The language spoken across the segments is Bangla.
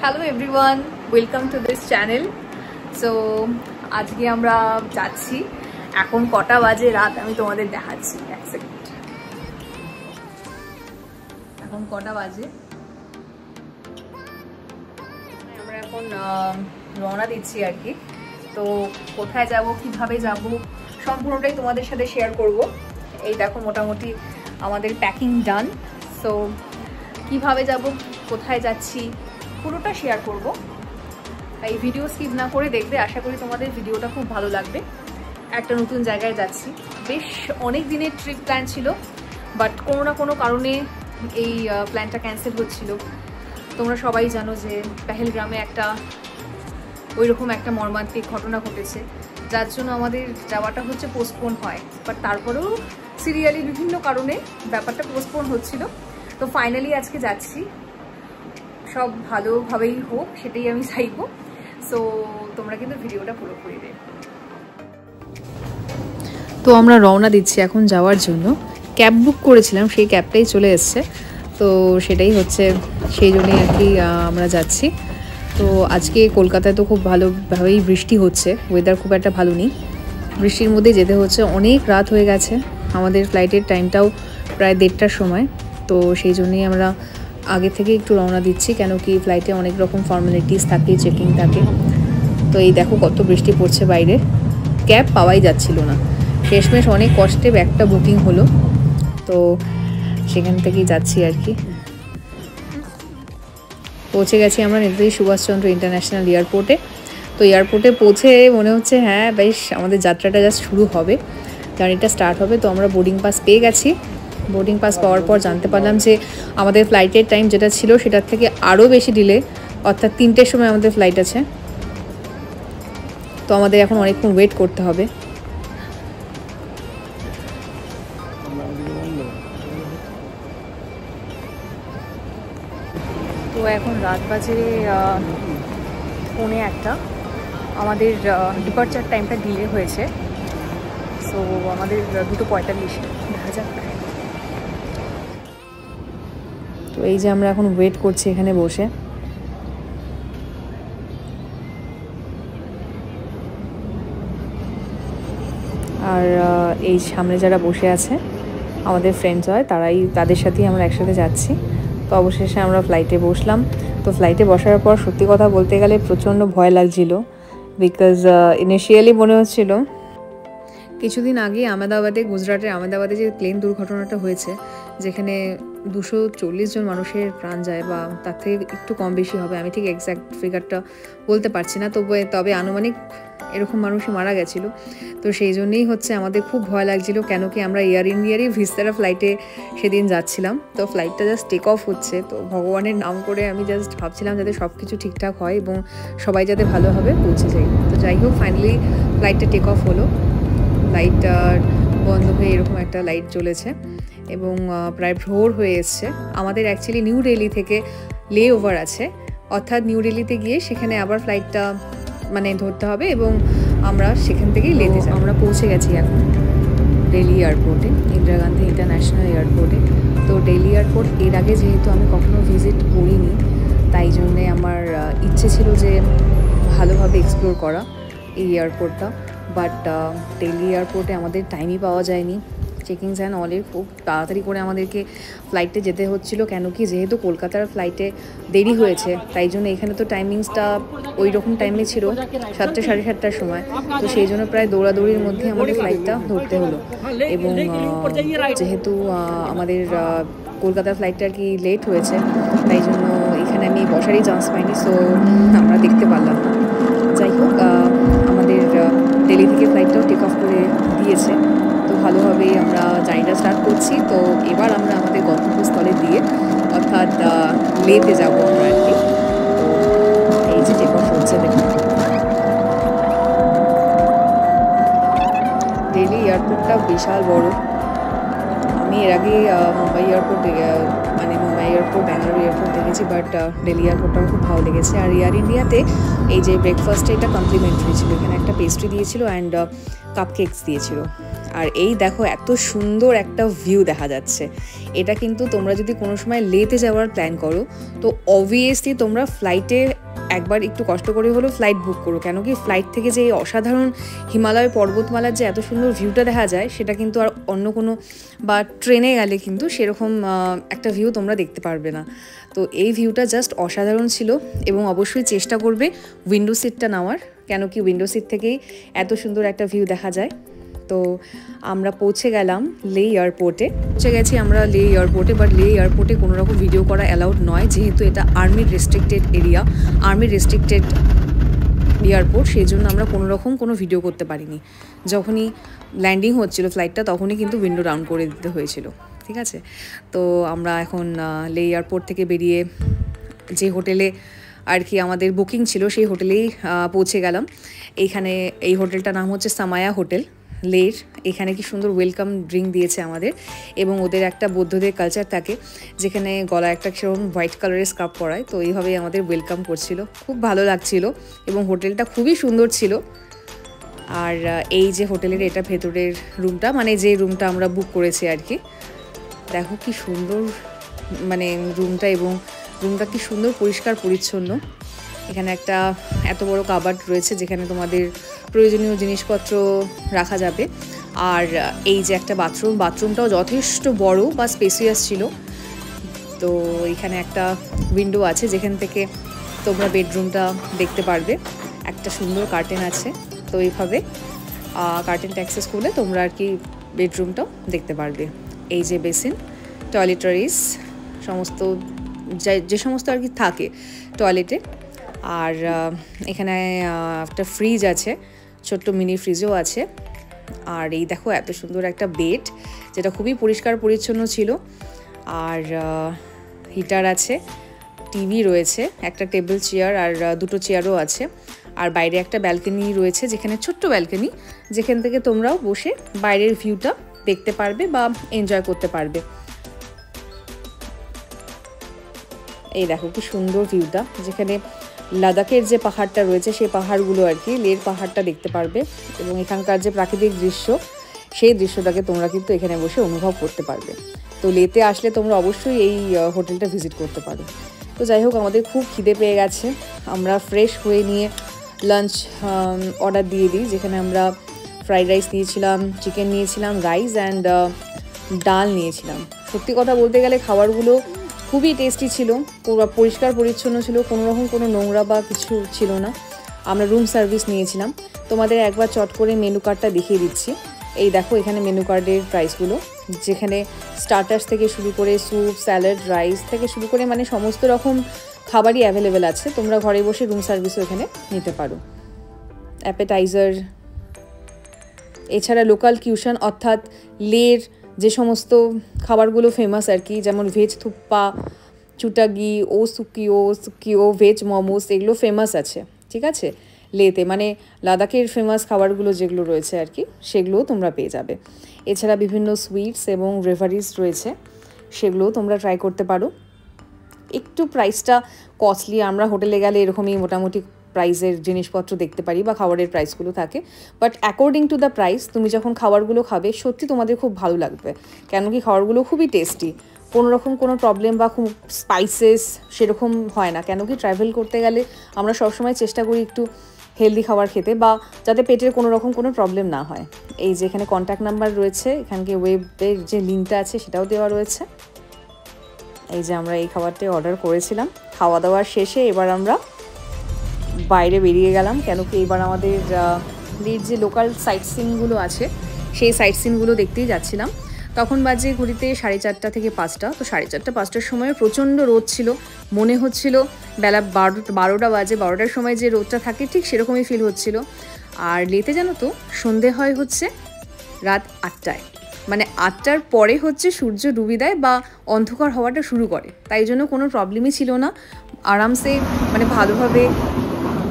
Hello everyone, welcome to this channel. So আজকে আমরা যাচ্ছি, এখন কটা বাজে রাত আমি তোমাদের দেখাচ্ছি। এক সেকেন্ড, এখন কটা বাজে, আমরা এখন রওনা দিচ্ছি আর কি। তো কোথায় যাব, কিভাবে যাব, সম্পূর্ণটাই তোমাদের সাথে শেয়ার করব। এই দেখো মোটামুটি আমাদের প্যাকিং ডান। সো কিভাবে যাব, কোথায় যাচ্ছি, পুরোটা শেয়ার করব। এই ভিডিও স্কিপ না করে দেখবে, আশা করি তোমাদের ভিডিওটা খুব ভালো লাগবে। একটা নতুন জায়গায় যাচ্ছি, বেশ অনেক দিনের ট্রিপ প্ল্যান ছিল, বাট কোনো না কোনো কারণে এই প্ল্যানটা ক্যান্সেল হচ্ছিল। তোমরা সবাই জানো যে পেহেলগ্রামে ওইরকম একটা মর্মান্তিক ঘটনা ঘটেছে, যার জন্য আমাদের যাওয়াটা হচ্ছে পোস্টপোন হয়। বাট তারপরেও সিরিয়ালি বিভিন্ন কারণে ব্যাপারটা পোস্টপোন হচ্ছিল। তো ফাইনালি আজকে যাচ্ছি, সব ভালোভাবেই হোক সেটাই আমি চাইবো। সো তোমরা কিন্তু ভিডিওটা পুরোপুরি দেখো। তো আমরা রওনা দিচ্ছি এখন যাওয়ার জন্য। ক্যাব বুক করেছিলাম, সেই ক্যাবটাই চলে এসছে। তো সেটাই হচ্ছে, সেই জন্যই আর কি আমরা যাচ্ছি। তো আজকে কলকাতায় তো খুব ভালোভাবেই বৃষ্টি হচ্ছে, ওয়েদার খুব একটা ভালো নেই, বৃষ্টির মধ্যে যেতে হচ্ছে। অনেক রাত হয়ে গেছে, আমাদের ফ্লাইটের টাইমটাও প্রায় 1:30টার সময়। তো সেই জন্যই আমরা আগে থেকে একটু রওনা দিচ্ছি, কেন কি ফ্লাইটে অনেক রকম ফর্মালিটিস থাকে, চেকিং থাকে। তো এই দেখো কত বৃষ্টি পড়ছে বাইরে, ক্যাব পাওয়াই যাচ্ছিল না। শেষমেশ অনেক কষ্টে ব্যাগটা বুকিং হলো, তো সেখান থেকেই যাচ্ছি আর কি। পৌঁছে গেছি আমরা নেতাজি সুভাষচন্দ্র ইন্টারন্যাশনাল এয়ারপোর্টে। তো এয়ারপোর্টে পৌঁছে মনে হচ্ছে হ্যাঁ বেশ আমাদের যাত্রাটা জাস্ট শুরু হবে, জার্নিটা স্টার্ট হবে। তো আমরা বোর্ডিং পাস পেয়ে গেছি। বোর্ডিং পাস পাওয়ার পর জানতে পারলাম যে আমাদের ফ্লাইটের টাইম যেটা ছিল সেটার থেকে আরও বেশি ডিলে, অর্থাৎ 3টের সময় আমাদের ফ্লাইট আছে। তো আমাদের এখন অনেকক্ষণ ওয়েট করতে হবে। তো এখন রাত বাজে 1:45, আমাদের ডিপার্চার টাইমটা ডিলে হয়েছে। সো আমাদের 2:45 দেখা যাক। তো এই যে আমরা এখন ওয়েট করছি এখানে বসে। আর এই সামনে যারা বসে আছে আমাদের ফ্রেন্ডস হয়, তাদের সাথেই আমরা একসাথে যাচ্ছি। তো অবশেষে আমরা ফ্লাইটে বসলাম। তো ফ্লাইটে বসার পর সত্যি কথা বলতে গেলে প্রচণ্ড ভয় লাগছিল, বিকজ ইনিশিয়ালি মনে হচ্ছিল কিছুদিন আগে গুজরাটের আহমেদাবাদে যে প্লেন দুর্ঘটনাটা হয়েছে, যেখানে 240 জন মানুষের প্রাণ যায়, বা তার থেকে একটু কম বেশি হবে, আমি ঠিক এক্স্যাক্ট ফিগারটা বলতে পারছি না, তবে আনুমানিক এরকম মানুষই মারা গেছিলো। তো সেই জন্যেই হচ্ছে আমাদের খুব ভয় লাগছিল, কেন কি আমরা এয়ার ইন্ডিয়ারই ভিস্তারা ফ্লাইটে সেদিন যাচ্ছিলাম। তো ফ্লাইটটা জাস্ট টেক অফ হচ্ছে, তো ভগবানের নাম করে আমি জাস্ট ভাবছিলাম যাতে সব কিছু ঠিকঠাক হয় এবং সবাই যাতে ভালোভাবে পৌঁছে যায়। তো যাই হোক, ফাইনালি ফ্লাইটটা টেক অফ হলো। লাইটটা বন্ধ হয়ে এরকম একটা লাইট জ্বলেছে এবং প্রায় ভোর হয়ে এসছে। আমাদের অ্যাকচুয়ালি নিউ দিল্লি থেকে লে ওভার আছে, অর্থাৎ নিউ দিল্লিতে গিয়ে সেখানে আবার ফ্লাইটটা ধরতে হবে এবং আমরা সেখান থেকেই লেতে যাব। আমরা পৌঁছে গেছি এখন দিল্লি এয়ারপোর্টে, ইন্দিরা গান্ধী ইন্টারন্যাশনাল এয়ারপোর্টে। তো দিল্লি এয়ারপোর্ট এর আগে যেহেতু আমি কখনো ভিজিট করিনি, তাই জন্যে আমার ইচ্ছে ছিল যে ভালোভাবে এক্সপ্লোর করা এই এয়ারপোর্টটা। বাট দিল্লি এয়ারপোর্টে আমাদের টাইমই পাওয়া যায়নি, চেকিংস অ্যান্ড অলের খুব তাড়াতাড়ি করে আমাদেরকে ফ্লাইটে যেতে হচ্ছিলো, কেন কি যেহেতু কলকাতার ফ্লাইটে দেরি হয়েছে, তাই জন্য এখানে তো টাইমিংসটা ওই রকম টাইমে ছিল 7টা সাড়ে 7টার সময়। তো সেই জন্য প্রায় দৌড়াদৌড়ির মধ্যে আমাদের ফ্লাইটটা ধরতে হলো। এবং যেহেতু আমাদের কলকাতার ফ্লাইটটা আর কি লেট হয়েছে, তাই জন্য এখানে আমি বসারই চান্স পাইনি, সো আমরা দেখতে পারলাম না। যাই হোক, আমাদের দিল্লি থেকে ফ্লাইটটাও টেক অফ করে দিয়েছে। তো ভালোভাবেই আমরা জার্নিটা স্টার্ট করছি। তো এবার আমরা আমাদের গন্তব্যস্থলে দিয়ে, অর্থাৎ লেতে যাব আমরা আর কি। তো এই যে টেক অফ হচ্ছে, দেখুন দিল্লি এয়ারপোর্টটা বিশাল বড়। আমি এর আগে মুম্বাই এয়ারপোর্ট, ব্যাঙ্গালোর এয়ারপোর্ট দেখেছি, বাট দিল্লি এয়ারপোর্টটাও খুব ভালো লেগেছে। আর এয়ার ইন্ডিয়াতে এই যে ব্রেকফাস্টে এটা কমপ্লিমেন্টারি ছিল, এখানে একটা পেস্ট্রি দিয়েছিল অ্যান্ড কাপ কেকস দিয়েছিল। আর এই দেখো এত সুন্দর একটা ভিউ দেখা যাচ্ছে। এটা কিন্তু তোমরা যদি কোনো সময় লেতে যাওয়ার প্ল্যান করো তো অবভিয়াসলি তোমরা ফ্লাইটে একবার একটু কষ্ট করে হলেও ফ্লাইট বুক করো, কেন কি ফ্লাইট থেকে যে এই অসাধারণ হিমালয় পর্বতমালার যে এত সুন্দর ভিউটা দেখা যায় সেটা কিন্তু আর অন্য কোনো বা ট্রেনে গেলে কিন্তু সেরকম একটা ভিউ তোমরা দেখতে পারবে না। তো এই ভিউটা জাস্ট অসাধারণ ছিল এবং অবশ্যই চেষ্টা করবে উইন্ডো সিটটা নেওয়ার, কেন কি উইন্ডো সিট থেকেই এত সুন্দর একটা ভিউ দেখা যায়। তো আমরা পৌঁছে গেলাম লে এয়ারপোর্টে, পৌঁছে গেছি আমরা লে এয়ারপোর্টে। বাট লে এয়ারপোর্টে কোনো রকম ভিডিও করা অ্যালাউড নয়, যেহেতু এটা আর্মির রেস্ট্রিক্টেড এরিয়া, আর্মির রেস্ট্রিক্টেড এয়ারপোর্ট, সেই জন্য আমরা কোনো রকম কোনো ভিডিও করতে পারিনি। যখনই ল্যান্ডিং হচ্ছিল ফ্লাইটটা তখনই কিন্তু উইন্ডো ডাউন করে দিতে হয়েছিল, ঠিক আছে। তো আমরা এখন লে এয়ারপোর্ট থেকে বেরিয়ে যে হোটেলে আর কি আমাদের বুকিং ছিল সেই হোটেলেই পৌঁছে গেলাম। এইখানে এই হোটেলটার নাম হচ্ছে সামায়া হোটেল লের। এখানে কি সুন্দর ওয়েলকাম ড্রিঙ্ক দিয়েছে আমাদের, এবং ওদের একটা বৌদ্ধদের কালচার থাকে যেখানে গলা একটা সেরকম হোয়াইট কালারের স্কার্ফ পরায়, তো এইভাবেই আমাদের ওয়েলকাম করছিল, খুব ভালো লাগছিল এবং হোটেলটা খুবই সুন্দর ছিল। আর এই যে হোটেলের এটা ভেতরের রুমটা, মানে যে রুমটা আমরা বুক করেছি আর কি, দেখো কি সুন্দর মানে রুমটা, এবং রুমটা কি সুন্দর পরিষ্কার পরিচ্ছন্ন। এখানে একটা এত বড় কাবার্ড রয়েছে যেখানে তোমাদের প্রয়োজনীয় জিনিসপত্র রাখা যাবে। আর এই যে একটা বাথরুমটাও যথেষ্ট বড় বা স্পেসিয়াস ছিল। তো এখানে একটা উইন্ডো আছে যেখান থেকে তোমরা বেডরুমটা দেখতে পারবে, একটা সুন্দর কার্টেন আছে। তো এইভাবে কার্টেনটা অ্যাক্সেস করলে তোমরা আর কি বেডরুমটাও দেখতে পারবে। এই যে বেসিন, টয়লেটারিজ সমস্ত যে সমস্ত আর কি থাকে টয়লেটে। আর এখানে একটা ফ্রিজ আছে, ছোট্ট মিনি ফ্রিজও আছে। আর এই দেখো এত সুন্দর একটা বেড যেটা খুবই পরিষ্কার পরিচ্ছন্ন ছিল। আর হিটার আছে, টিভি রয়েছে, একটা টেবিল চেয়ার আর দুটো চেয়ারও আছে। আর বাইরে একটা ব্যালকনি রয়েছে, যেখানে ছোট্ট ব্যালকনি, যেখান থেকে তোমরাও বসে বাইরের ভিউটা দেখতে পারবে বা এনজয় করতে পারবে। এই দেখো কি সুন্দর ভিউটা, যেখানে লাদাখের যে পাহাড়টা রয়েছে সেই পাহাড়গুলো আর কি লের পাহাড়টা দেখতে পারবে, এবং এখানকার যে প্রাকৃতিক দৃশ্য সেই দৃশ্যটাকে তোমরা কিন্তু এখানে বসে অনুভব করতে পারবে। তো লেতে আসলে তোমরা অবশ্যই এই হোটেলটা ভিজিট করতে পারো। তো যাই হোক, আমাদের খুব খিদে পেয়ে গেছে, আমরা ফ্রেশ হয়ে নিয়ে লাঞ্চ অর্ডার দিয়ে দিই, যেখানে আমরা ফ্রাইড রাইস নিয়েছিলাম, চিকেন নিয়েছিলাম, রাইস অ্যান্ড ডাল নিয়েছিলাম। সত্যি কথা বলতে গেলে খাবারগুলো খুবই টেস্টি ছিল, পরিষ্কার পরিচ্ছন্ন ছিল, কোনো রকম কোনো নোংরা বা কিছু ছিল না। আমরা রুম সার্ভিস নিয়েছিলাম। তোমাদের একবার চট করে মেনু কার্ডটা দেখিয়ে দিচ্ছি। এই দেখো এখানে মেনু কার্ডের প্রাইসগুলো, যেখানে স্টার্টার্স থেকে শুরু করে স্যুপ, স্যালাড, রাইস থেকে শুরু করে মানে সমস্ত রকম খাবারই অ্যাভেলেবেল আছে। তোমরা ঘরে বসে রুম সার্ভিসও এখানে নিতে পারো। অ্যাপেটাইজার, এছাড়া লোকাল কিউশন অর্থাৎ লের যে সমস্ত খাবারগুলো ফেমাস আর কি, যেমন ভেজ থুপ্পা, চুটাগি, সুকিও ভেজ মোমোস, এগুলো ফেমাস আছে, ঠিক আছে লেতে, মানে লাদাখের ফেমাস খাবারগুলো যেগুলো রয়েছে আর কি সেগুলোও তোমরা পেয়ে যাবে। এছাড়া বিভিন্ন সুইটস এবং রেভারিজ রয়েছে, সেগুলোও তোমরা ট্রাই করতে পারো। একটু প্রাইসটা কস্টলি, আমরা হোটেলে গেলে এরকমই মোটামুটি প্রাইসের জিনিসপত্র দেখতে পারি বা খাবারের প্রাইসগুলো থাকে, but according to the price তুমি যখন খাবারগুলো খাবে সত্যি তোমাদের খুব ভালো লাগবে, কেন কি খাবারগুলো খুবই টেস্টি, কোনো রকম কোনো প্রবলেম বা খুব স্পাইসেস সেরকম হয় না। কেন কি ট্রাভেল করতে গেলে আমরা সবসময় চেষ্টা করি একটু হেলদি খাবার খেতে, বা যাতে পেটের কোনো রকম কোনো প্রবলেম না হয়। এই যে এখানে কন্ট্যাক্ট নাম্বার রয়েছে, এখানকে ওয়েবের যে লিঙ্কটা আছে সেটাও দেওয়া রয়েছে। এই যে আমরা এই খাবারটাই অর্ডার করেছিলাম। খাওয়া দাওয়ার শেষে এবার আমরা বাইরে বেরিয়ে গেলাম, কেন কি এবার আমাদের লের যে লোকাল সাইট সিনগুলো আছে সেই সাইট সিনগুলো দেখতেই যাচ্ছিলাম। তখন বাজে ঘড়িতে 4:30 থেকে 5টা। তো 4:30-5টার সময় প্রচণ্ড রোদ ছিল, মনে হচ্ছিল বেলা 12টা বাজে, 12টার সময় যে রোদটা থাকে ঠিক সেরকমই ফিল হচ্ছিল। আর লেতে জানো তো সন্ধে হয় হচ্ছে রাত 8টায়, মানে 8টার পরে হচ্ছে সূর্য ডুবে দেয় বা অন্ধকার হওয়াটা শুরু করে, তাই জন্য কোনো প্রবলেমই ছিল না, আরামসে মানে ভালোভাবে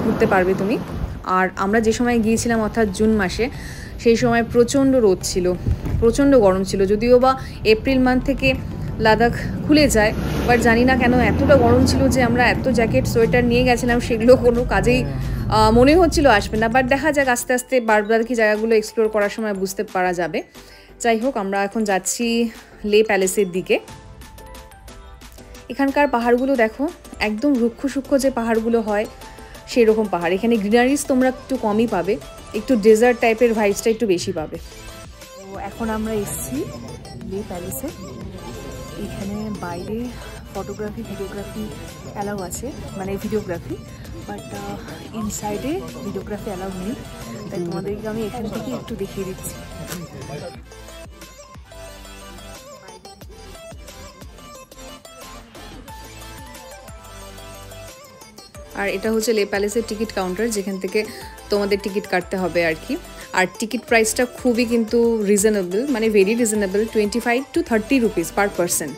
ঘুরতে পারবে তুমি। আর আমরা যে সময় গিয়েছিলাম অর্থাৎ জুন মাসে, সেই সময় প্রচণ্ড রোদ ছিল, প্রচণ্ড গরম ছিল, যদিও বা এপ্রিল মান্থ থেকে লাদাখ খুলে যায়। বাট জানি না কেন এতটা গরম ছিল যে আমরা এত জ্যাকেট সোয়েটার নিয়ে গেছিলাম, সেগুলো কোনো কাজেই মনে হচ্ছিল আসবে না। বাট দেখা যাক আস্তে আস্তে বারবার কি জায়গাগুলো এক্সপ্লোর করার সময় বুঝতে পারা যাবে। যাই হোক, আমরা এখন যাচ্ছি লে প্যালেসের দিকে। এখানকার পাহাড়গুলো দেখো, একদম রুক্ষ সূক্ষ্ম যে পাহাড়গুলো হয় সেই রকম পাহাড়। এখানে গ্রিনারিজ তোমরা একটু কমই পাবে, একটু ডেজার্ট টাইপের ভাইবসটা একটু বেশি পাবে। তো এখন আমরা এসেছি লে প্যালেসে। এখানে বাইরে ফটোগ্রাফি ভিডিওগ্রাফি অ্যালাউ আছে, মানে ভিডিওগ্রাফি, বাট ইনসাইডে ভিডিওগ্রাফি অ্যালাউ নেই। তাই তোমাদেরকে আমি এখান থেকে একটু দেখিয়ে দিচ্ছি। আর এটা হচ্ছে লে প্যালেসের টিকিট কাউন্টার, যেখান থেকে তোমাদের টিকিট কাটতে হবে আর কি। আর টিকিট প্রাইসটা খুবই কিন্তু রিজনেবল, মানে very reasonable, 25 to 30 rupees per person.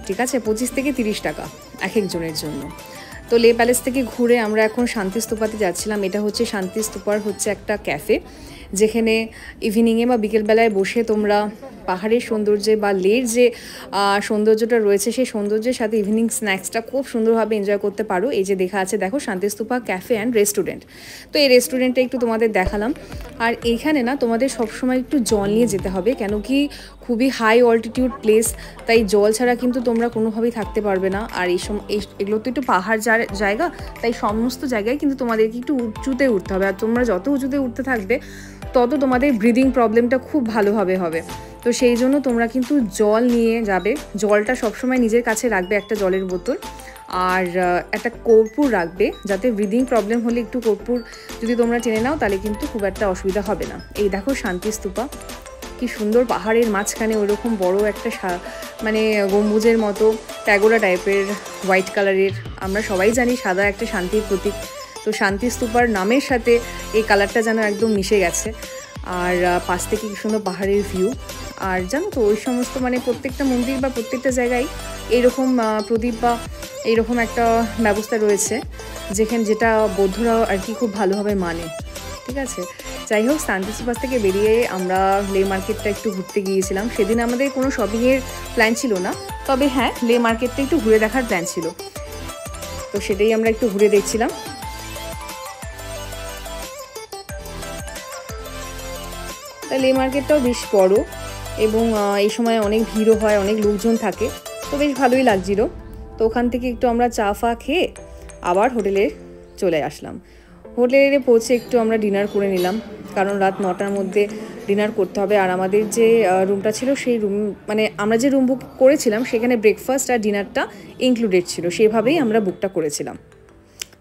ঠিক আছে, 25 থেকে 30 টাকা এক একজনের জন্য। তো লে প্যালেস থেকে ঘুরে আমরা এখন শান্তিস্তূপাতে যাচ্ছিলাম। এটা হচ্ছে শান্তিস্তূপার হচ্ছে একটা ক্যাফে, যেখানে ইভিনিংয়ে বা বিকেলবেলায় বসে তোমরা পাহাড়ের সৌন্দর্যে বা লের যে সৌন্দর্যটা রয়েছে সেই সৌন্দর্যের সাথে ইভিনিং স্ন্যাক্সটা খুব সুন্দরভাবে এনজয় করতে পারো। এই যে দেখা আছে দেখো, শান্তিস্তূপা ক্যাফে অ্যান্ড রেস্টুরেন্ট। তো এই রেস্টুরেন্টটা একটু তোমাদের দেখালাম। আর এইখানে না তোমাদের সবসময় একটু জল নিয়ে যেতে হবে, কেন কি খুবই হাই অল্টিটিউড প্লেস, তাই জল ছাড়া কিন্তু তোমরা কোনোভাবেই থাকতে পারবে না। আর এগুলো তো একটু পাহাড় জায়গা, তাই সমস্ত জায়গায় কিন্তু তোমাদেরকে একটু উঁচুতে উঠতে হবে। আর তোমরা যত উঁচুতে উঠতে থাকবে তত তোমাদের ব্রিদিং প্রবলেমটা খুব ভালোভাবে হবে। তো সেই জন্য তোমরা কিন্তু জল নিয়ে যাবে, জলটা সবসময় নিজের কাছে রাখবে, একটা জলের বোতল, আর একটা কর্পূর রাখবে, যাতে ব্রিদিং প্রবলেম হলে একটু কর্পূর যদি তোমরা টেনে নাও তাহলে কিন্তু খুব একটা অসুবিধা হবে না। এই দেখো শান্তিস্তূপা, কি সুন্দর, পাহাড়ের মাঝখানে ওইরকম বড় একটা মানে গম্বুজের মতো প্যাগোডা টাইপের হোয়াইট কালারের। আমরা সবাই জানি সাদা একটা শান্তির প্রতীক, তো শান্তিস্তূপার নামের সাথে এই কালারটা যেন একদম মিশে গেছে। আর পাশ থেকে কি সুন্দর পাহাড়ের ভিউ। আর জানো তো ওই সমস্ত মানে প্রত্যেকটা মন্দির বা প্রত্যেকটা জায়গায় এইরকম প্রদীপ বা এইরকম একটা ব্যবস্থা রয়েছে, যেটা বৌদ্ধরা আর কি খুব ভালোভাবে মানে। ঠিক আছে, যাই হোক, শান্তিস্তূপা থেকে বেরিয়ে আমরা লে মার্কেটটা একটু ঘুরতে গিয়েছিলাম। সেদিন আমাদের কোনো শপিংয়ের প্ল্যান ছিল না, তবে হ্যাঁ লে মার্কেটটা একটু ঘুরে দেখার প্ল্যান ছিল, তো সেটাই আমরা একটু ঘুরে দেখছিলাম। লে মার্কেটটাও বেশ বড় এবং এই সময় অনেক ভিড়ও হয়, অনেক লোকজন থাকে, তো বেশ ভালোই লাগছিল। তো ওখান থেকে একটু আমরা চা ফা খেয়ে আবার হোটেলে চলে আসলাম। হোটেলে পৌঁছে একটু আমরা ডিনার করে নিলাম, কারণ রাত 9টার মধ্যে ডিনার করতে হবে। আর আমাদের যে রুমটা ছিল সেই রুম, মানে আমরা যে রুম বুক করেছিলাম সেখানে ব্রেকফাস্ট আর ডিনারটা ইনক্লুডেড ছিল, সেভাবেই আমরা বুকটা করেছিলাম।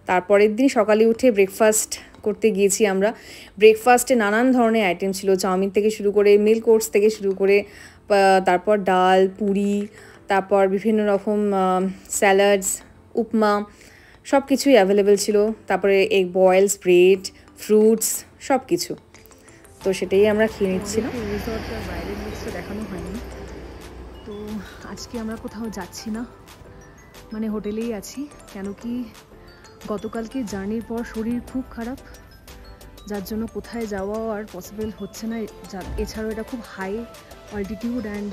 তারপরের দিন সকালে উঠে ব্রেকফাস্ট করতে গিয়েছি আমরা। ব্রেকফাস্টে নানান ধরনের আইটেম ছিল, চাউমিন থেকে শুরু করে মিল্ক ওটস থেকে শুরু করে, তারপর ডাল, পুরি, তারপর বিভিন্ন রকম স্যালাডস, উপমা, সব কিছুই অ্যাভেলেবেল ছিল। তারপরে এগ বয়েলস, ব্রেড, ফ্রুটস, সব কিছু। তো সেটাই আমরা খেয়ে নিচ্ছিলাম। রিসর্টটার বাইরের লুকসটা দেখানো হয়নি। তো আজকে আমরা কোথাও যাচ্ছি না, মানে হোটেলেই আছি, কেন কি গতকালকে জার্নির পর শরীর খুব খারাপ, যার জন্য কোথায় যাওয়াও আর পসিবল হচ্ছে না। এছাড়াও এটা খুব হাই অল্টিটিউড অ্যান্ড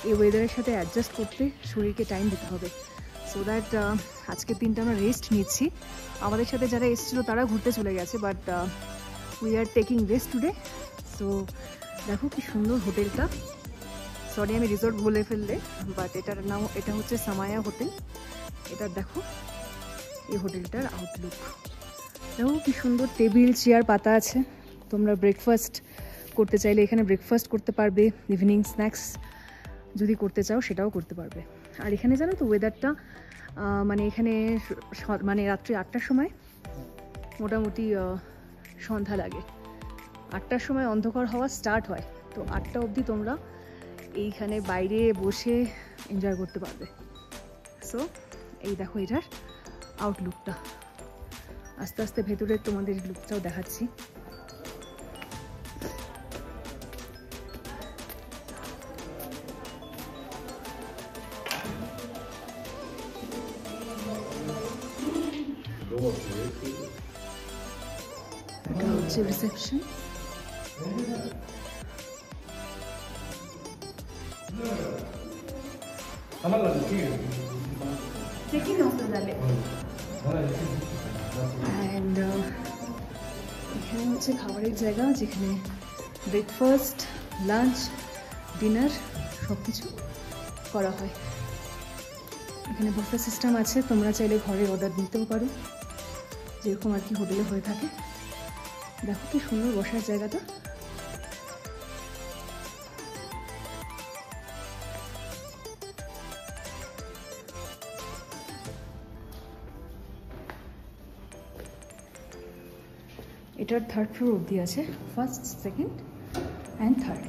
এই ওয়েদারের সাথে অ্যাডজাস্ট করতে শরীরকে টাইম দিতে হবে। সো দ্যাট আজকের দিনটা আমরা রেস্ট নিচ্ছি। আমাদের সাথে যারা এসেছিলো তারা ঘুরতে চলে গেছে, but we are taking rest today. So দেখো কি সুন্দর হোটেলটা, সরি আমি রিসর্ট বলে ফেললে, বাট এটার নাম, এটা হচ্ছে সামায়া হোটেল। এটা দেখো এই হোটেলটার আউটলুক, দেখো কি সুন্দর টেবিল চেয়ার পাতা আছে। তোমরা ব্রেকফাস্ট করতে চাইলে এখানে ব্রেকফাস্ট করতে পারবে, ইভিনিং স্ন্যাক্স যদি করতে চাও সেটাও করতে পারবে। আর এখানে জানো তো ওয়েদারটা, মানে এখানে মানে রাত্রি 8টার সময় মোটামুটি সন্ধ্যা লাগে, 8টার সময় অন্ধকার হওয়া স্টার্ট হয়। তো 8টা অবধি তোমরা এইখানে বাইরে বসে এনজয় করতে পারবে। সো এই দেখো এটার আউটলুকটা, আস্তে আস্তে ভেতরের তোমাদের লুকটাও দেখাচ্ছি। এটা হচ্ছে রিসেপশন। Check-in হতে যাবে অ্যান্ড এখানে হচ্ছে খাবারের জায়গা, যেখানে ব্রেকফাস্ট, লাঞ্চ, ডিনার সব কিছু করা হয়। এখানে বুফে সিস্টেম আছে, তোমরা চাইলে ঘরে অর্ডার দিতেও পারো, যেরকম আর কি হোটেলে হয়ে থাকে। দেখো কি সুন্দর বসার জায়গাটা। এটার 3rd ফ্লোর অবধি আছে, 1st, 2nd অ্যান্ড 3rd।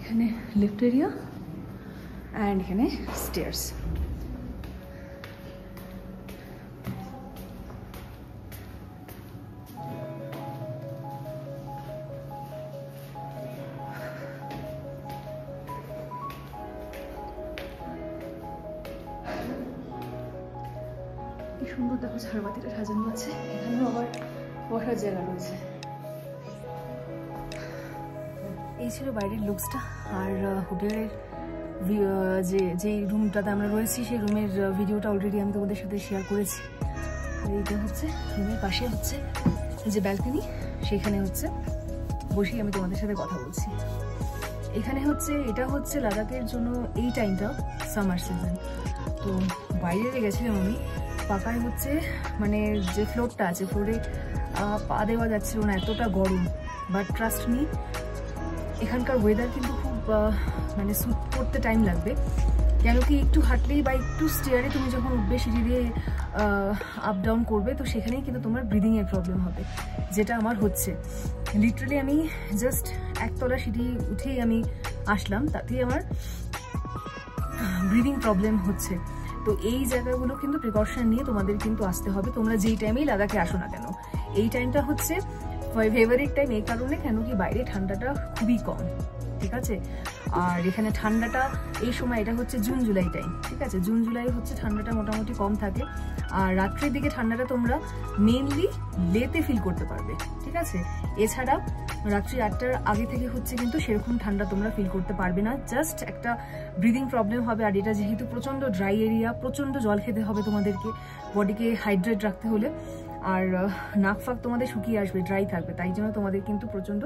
এখানে লিফট এরিয়া অ্যান্ড এখানে স্টেয়ার্স। কি সুন্দর দেখো ঝাড়বাতিটা সাজানো আছে। এখানেও আবার বসার জায়গা রয়েছে। এই ছিল বাইরের লুকসটা। আর হোটেলের যে রুমটাতে আমরা রয়েছি সেই রুমের ভিডিওটা অলরেডি আমি তোমাদের সাথে শেয়ার করেছি। আর এইটা হচ্ছে রুমের পাশে হচ্ছে যে ব্যালকনি, সেখানে হচ্ছে বসেই আমি তোমাদের সাথে কথা বলছি। এখানে হচ্ছে এটা হচ্ছে লাদাখের জন্য এই টাইমটা সামার সিজন। তো বাইরে গেছিলাম আমি, পাকায় হচ্ছে মানে যে ফ্লোরটা আছে ফ্লোরে পা দেওয়া যাচ্ছিল না, এতটা গরম। বাট ট্রাস্ট মি, এখানকার ওয়েদার কিন্তু খুব মানে স্যুট করতে টাইম লাগবে। কেন কি একটু হাঁটলেই বা একটু স্টেয়ারে তুমি যখন উঠবে, সিঁড়ি দিয়ে আপ ডাউন করবে, তো সেখানেই কিন্তু তোমার ব্রিদিংয়ের প্রবলেম হবে, যেটা আমার হচ্ছে। লিটারালি আমি জাস্ট একতলা সিঁড়ি উঠেই আমি আসলাম, তাতেই আমার ব্রিদিং প্রবলেম হচ্ছে। তো এই জায়গাগুলো কিন্তু প্রিকশন নিয়ে তোমাদের কিন্তু আসতে হবে, তোমরা যেই টাইমেই লাদাখে আসো না কেন। এই টাইমটা হচ্ছে ফেভারিট টাইম এই কারণে, কেন কি বাইরে ঠান্ডাটা খুবই কম, ঠিক আছে। আর এখানে ঠান্ডাটা এই সময়, এটা হচ্ছে জুন জুলাই টাইম, ঠিক আছে। জুন জুলাই হচ্ছে ঠান্ডাটা মোটামুটি কম থাকে। আর রাত্রের দিকে ঠান্ডাটা তোমরা মেনলি লেতে ফিল করতে পারবে, ঠিক আছে। এছাড়া রাত্রি 8টার আগে থেকে হচ্ছে কিন্তু সেরকম ঠান্ডা তোমরা ফিল করতে পারবে না, জাস্ট একটা ব্রিদিং প্রবলেম হবে। আর এটা যেহেতু প্রচণ্ড ড্রাই এরিয়া, প্রচণ্ড জল খেতে হবে তোমাদেরকে, বডিকে হাইড্রেট রাখতে হলে। আর নাক ফাক তোমাদের শুকিয়ে আসবে, ড্রাই থাকবে, তাই জন্য তোমাদের কিন্তু প্রচণ্ড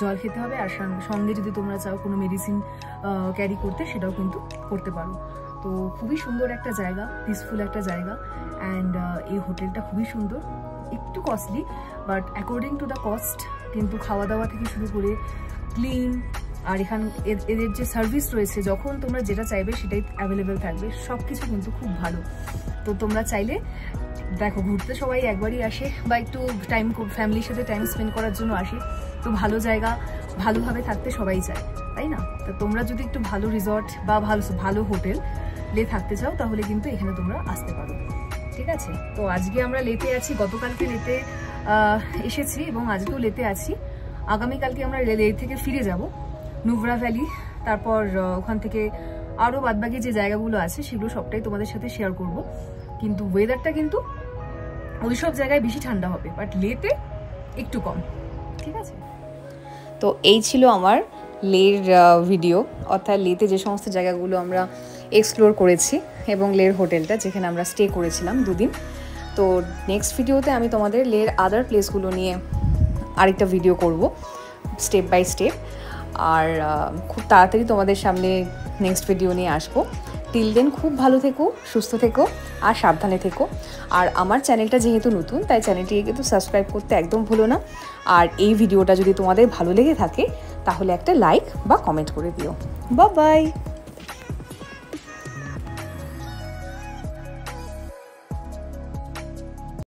জল খেতে হবে। আর সঙ্গে যদি তোমরা চাও কোনো মেডিসিন ক্যারি করতে, সেটাও কিন্তু করতে পারো। তো খুবই সুন্দর একটা জায়গা, পিসফুল একটা জায়গা। অ্যান্ড এই হোটেলটা খুবই সুন্দর, একটু costly, but according to the cost কিন্তু খাওয়া দাওয়া থেকে শুরু করে ক্লিন, আর এখানে এদের যে সার্ভিস রয়েছে, যখন তোমরা যেটা চাইবে সেটাই অ্যাভেলেবেল থাকবে, সব কিছু কিন্তু খুব ভালো। তো তোমরা চাইলে দেখো, ঘুরতে সবাই একবারই আসে, বা একটু টাইম ফ্যামিলির সাথে টাইম স্পেন্ড করার জন্য আসে। তো ভালো জায়গা, ভালোভাবে থাকতে সবাই চায়, তাই না? তো তোমরা যদি একটু ভালো রিসর্ট বা ভালো হোটেলে থাকতে চাও, তাহলে কিন্তু এখানে তোমরা আসতে পারো, ঠিক আছে। তো আজকে আমরা লেতে আছি, গতকালকে লেতে এসেছি এবং আজকেও লেতে আছি। আগামীকালকে আমরা লে থেকে ফিরে যাব নুব্রা ভ্যালি, তারপর ওখান থেকে আরও বাদবাকি যে জায়গাগুলো আছে সেগুলো সবটাই তোমাদের সাথে শেয়ার করব। কিন্তু ওয়েদারটা কিন্তু ওই সব জায়গায় বেশি ঠান্ডা হবে, বাট লেতে একটু কম, ঠিক আছে। তো এই ছিল আমার লের ভিডিও, অর্থাৎ লেতে যে সমস্ত জায়গাগুলো আমরা এক্সপ্লোর করেছি এবং লের হোটেলটা যেখানে আমরা স্টে করেছিলাম 2 দিন। তো নেক্সট ভিডিওতে আমি তোমাদের লের আদার প্লেসগুলো নিয়ে আরেকটা ভিডিও করব, স্টেপ বাই স্টেপ। আর খুব তাড়াতাড়ি তোমাদের সামনে নেক্সট ভিডিও নিয়ে আসবো। টিল দেন খুব ভালো থেকো, সুস্থ থেকো আর সাবধানে থেকো। আর আমার চ্যানেলটা যেহেতু নতুন, তাই চ্যানেলটিকে কিন্তু সাবস্ক্রাইব করতে একদম ভুলো না। আর এই ভিডিওটা যদি তোমাদের ভালো লেগে থাকে, তাহলে একটা লাইক বা কমেন্ট করে দিও। Bye bye.